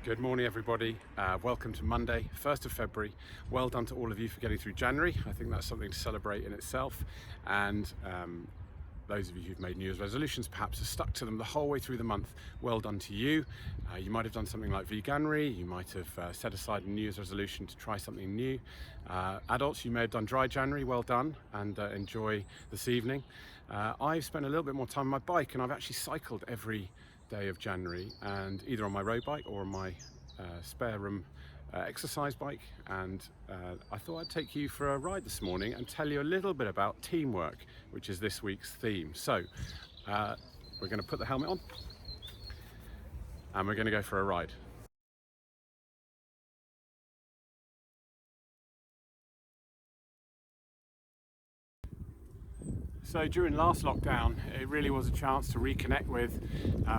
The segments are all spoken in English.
Good morning, everybody. Welcome to Monday, 1st of February. Well done to all of you for getting through January. I think that's something to celebrate in itself. And those of you who've made New Year's resolutions perhaps have stuck to them the whole way through the month. Well done to you. You might have done something like Veganuary. You might have set aside a New Year's resolution to try something new. Adults, you may have done Dry January. Well done, and enjoy this evening. I've spent a little bit more time on my bike, and I've actually cycled every day of January, and either on my road bike or on my spare room exercise bike. And I thought I'd take you for a ride this morning and tell you a little bit about teamwork, which is this week's theme. So we're going to put the helmet on and we're going to go for a ride. So during last lockdown, it really was a chance to reconnect with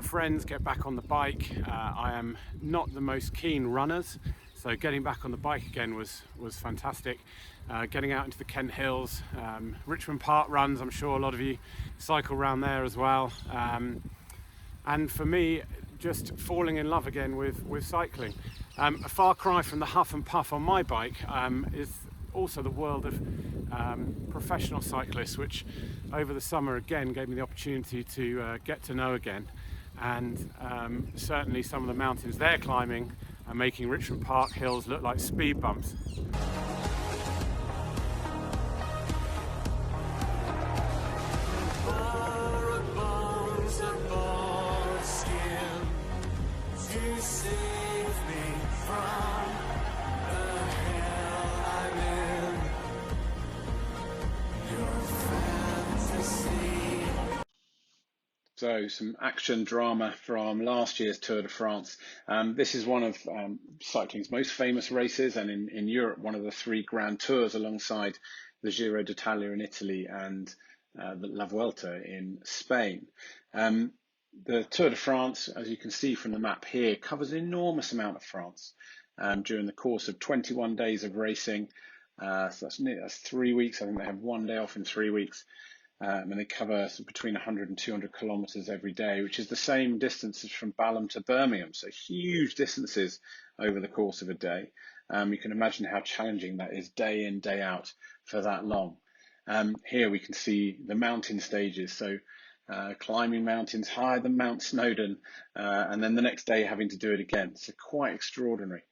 friends, get back on the bike. I am not the most keen runners, so getting back on the bike again was fantastic. Getting out into the Kent Hills, Richmond Park runs, I'm sure a lot of you cycle around there as well. And for me, just falling in love again with cycling. A far cry from the huff and puff on my bike is also the world of professional cyclists, which over the summer again gave me the opportunity to get to know again. And certainly some of the mountains they're climbing are making Richmond Park hills look like speed bumps. So some action drama from last year's Tour de France. This is one of cycling's most famous races, and in Europe, one of the three Grand Tours alongside the Giro d'Italia in Italy and the La Vuelta in Spain. The Tour de France, as you can see from the map here, covers an enormous amount of France during the course of 21 days of racing. So that's 3 weeks. I think they have 1 day off in 3 weeks. And they cover between 100 and 200 kilometres every day, which is the same distance as from Balham to Birmingham. So huge distances over the course of a day. You can imagine how challenging that is day in, day out for that long. Here we can see the mountain stages. So climbing mountains higher than Mount Snowdon, and then the next day having to do it again. So quite extraordinary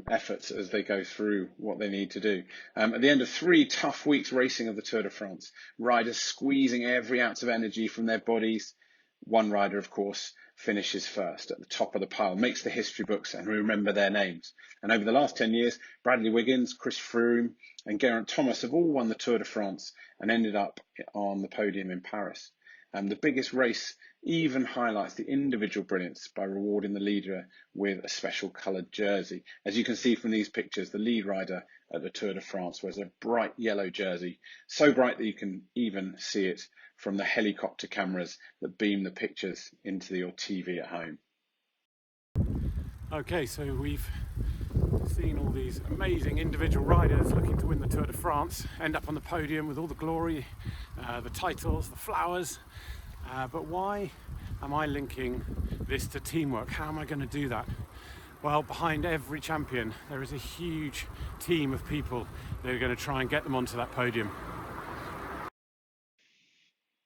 efforts as they go through what they need to do. At the end of 3 tough weeks racing of the Tour de France, riders squeezing every ounce of energy from their bodies. One rider, of course, finishes first at the top of the pile, makes the history books, and we remember their names. And over the last 10 years, Bradley Wiggins, Chris Froome and Geraint Thomas have all won the Tour de France and ended up on the podium in Paris. The biggest race even highlights the individual brilliance by rewarding the leader with a special coloured jersey. As you can see from these pictures, the lead rider at the Tour de France wears a bright yellow jersey, so bright that you can even see it from the helicopter cameras that beam the pictures into your TV at home. Okay, so we've seen all these amazing individual riders looking to win the Tour de France, end up on the podium with all the glory, the titles, the flowers. But why am I linking this to teamwork? How am I going to do that? Well, behind every champion, there is a huge team of people that are going to try and get them onto that podium.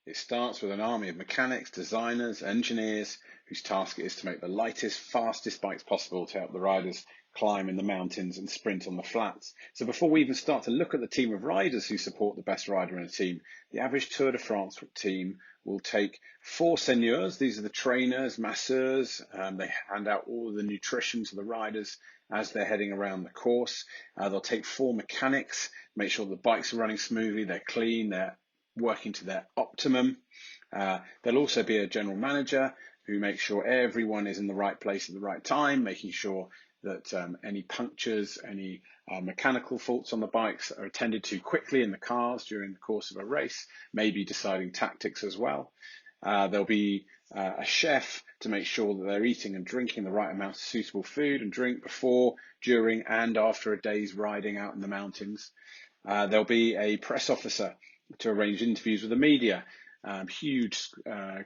It starts with an army of mechanics, designers, engineers, whose task it is to make the lightest, fastest bikes possible to help the riders climb in the mountains and sprint on the flats. So before we even start to look at the team of riders who support the best rider in a team, the average Tour de France team will take 4 seigneurs. These are the trainers, masseurs. They hand out all of the nutrition to the riders as they're heading around the course. They'll take 4 mechanics, make sure the bikes are running smoothly, they're clean, they're working to their optimum. There'll also be a general manager who makes sure everyone is in the right place at the right time, making sure that any punctures, any mechanical faults on the bikes are attended to quickly in the cars during the course of a race, maybe deciding tactics as well. There'll be a chef to make sure that they're eating and drinking the right amount of suitable food and drink before, during and after a day's riding out in the mountains. There'll be a press officer to arrange interviews with the media. Huge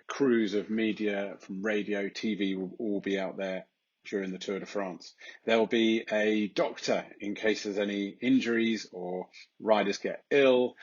crews of media from radio, TV will all be out there during the Tour de France. There'll be a doctor in case there's any injuries or riders get ill,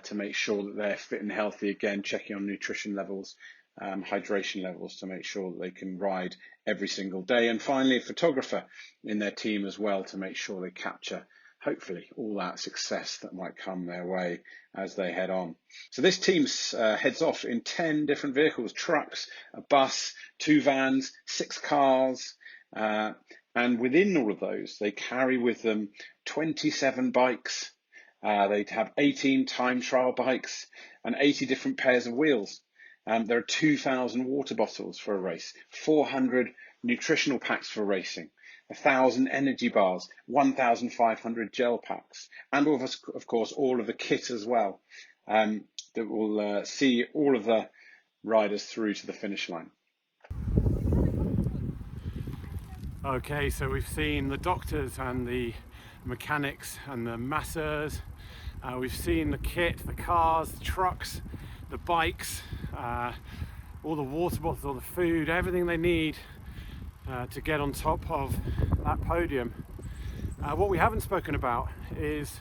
to make sure that they're fit and healthy, again, checking on nutrition levels, hydration levels, to make sure that they can ride every single day. And finally, a photographer in their team as well, to make sure they capture, hopefully, all that success that might come their way as they head on. So this team heads off in 10 different vehicles: trucks, a bus, 2 vans, 6 cars, and within all of those, they carry with them 27 bikes. They'd have 18 time trial bikes and 80 different pairs of wheels. There are 2,000 water bottles for a race, 400 nutritional packs for racing, 1,000 energy bars, 1,500 gel packs, and of course all of the kit as well, that will see all of the riders through to the finish line. Okay, so we've seen the doctors and the mechanics and the masseurs. We've seen the kit, the cars, the trucks, the bikes, all the water bottles, all the food, everything they need to get on top of that podium. What we haven't spoken about is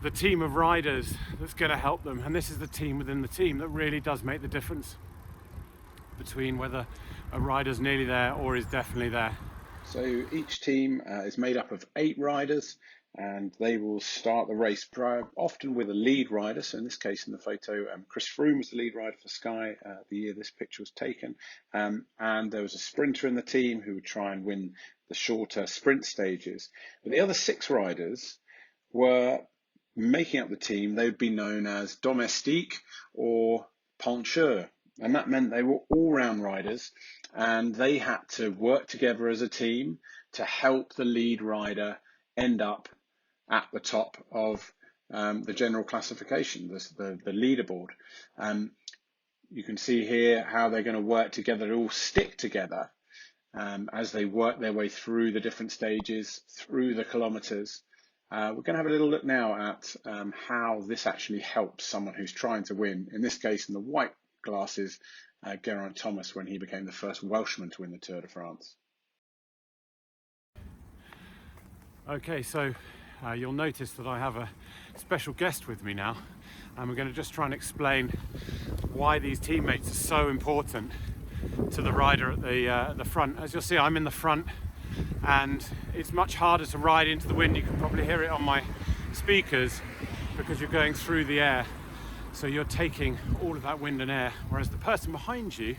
the team of riders that's going to help them, and this is the team within the team that really does make the difference between whether a rider's nearly there or is definitely there. So each team is made up of 8 riders, and they will start the race often with a lead rider. So in this case, in the photo, Chris Froome was the lead rider for Sky the year this picture was taken. And there was a sprinter in the team who would try and win the shorter sprint stages. But the other 6 riders were making up the team. They would be known as domestique or poncheur. And that meant they were all-round riders, and they had to work together as a team to help the lead rider end up at the top of the general classification, the leaderboard. You can see here how they're going to work together to all stick together as they work their way through the different stages, through the kilometers. We're going to have a little look now at how this actually helps someone who's trying to win, in this case in the white glasses, Geraint Thomas, when he became the first Welshman to win the Tour de France. Okay, so you'll notice that I have a special guest with me now, and we're going to just try and explain why these teammates are so important to the rider at the front. As you'll see, I'm in the front, and it's much harder to ride into the wind. You can probably hear it on my speakers because you're going through the air. So you're taking all of that wind and air, whereas the person behind you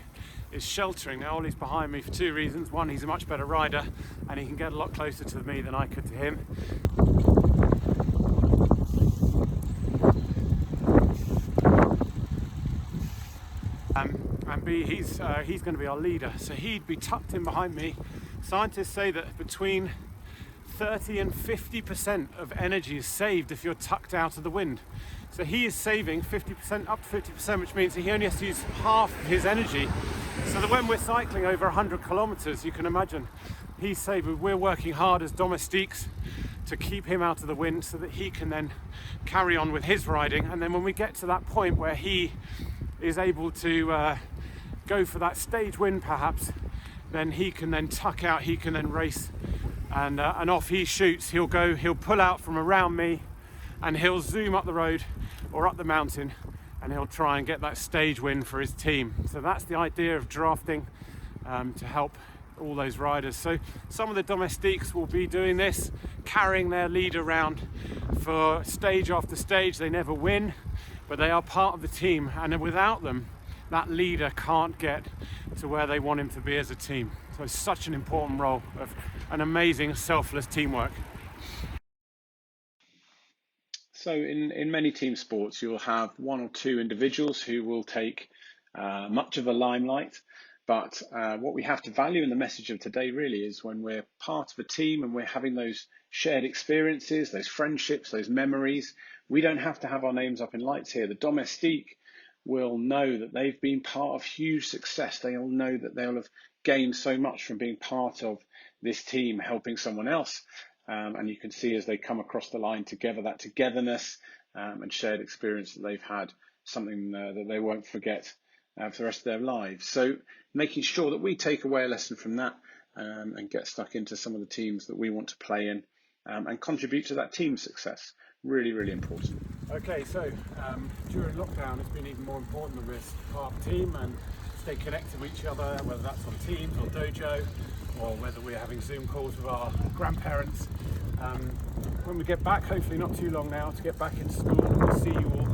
is sheltering. Now, Ollie's behind me for 2 reasons. One, he's a much better rider and he can get a lot closer to me than I could to him. And B, he's going to be our leader. So he'd be tucked in behind me. Scientists say that between 30 and 50% of energy is saved if you're tucked out of the wind. So he is saving 50%, up to 50%, which means he only has to use half of his energy. So that when we're cycling over 100 kilometers, you can imagine he's saving. We're working hard as domestiques to keep him out of the wind so that he can then carry on with his riding. And then when we get to that point where he is able to go for that stage win perhaps, then he can then tuck out, he can then race, and off he shoots. He'll pull out from around me, and he'll zoom up the road or up the mountain, and he'll try and get that stage win for his team. So that's the idea of drafting, to help all those riders. So some of the domestiques will be doing this, carrying their lead around for stage after stage. They never win, but they are part of the team, and without them, that leader can't get to where they want him to be as a team. So it's such an important role of an amazing selfless teamwork. So in many team sports, you'll have 1 or 2 individuals who will take much of the limelight. But what we have to value in the message of today really is when we're part of a team and we're having those shared experiences, those friendships, those memories. We don't have to have our names up in lights here. The domestique will know that they've been part of huge success. They'll know that they'll have gained so much from being part of this team, helping someone else. And you can see as they come across the line together, that togetherness and shared experience that they've had, something that they won't forget for the rest of their lives. So making sure that we take away a lesson from that and get stuck into some of the teams that we want to play in, and contribute to that team's success. Really, really important. Okay, so during lockdown, it's been even more important that we're part of a team and stay connected with each other, whether that's on Teams or Dojo, or whether we're having Zoom calls with our grandparents. When we get back, hopefully not too long now, to get back in school, we'll see you all.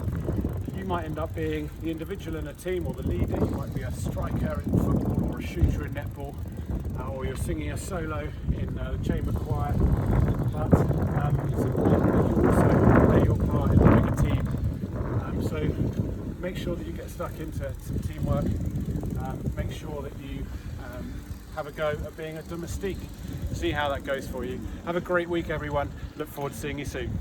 You might end up being the individual in a team or the leader. You might be a striker in football or a shooter in netball, or you're singing a solo in the chamber choir. But it's important that you also play your part in the bigger team. So make sure that you get stuck into some teamwork. Make sure that you have a go at being a domestique. See how that goes for you. Have a great week, everyone. Look forward to seeing you soon.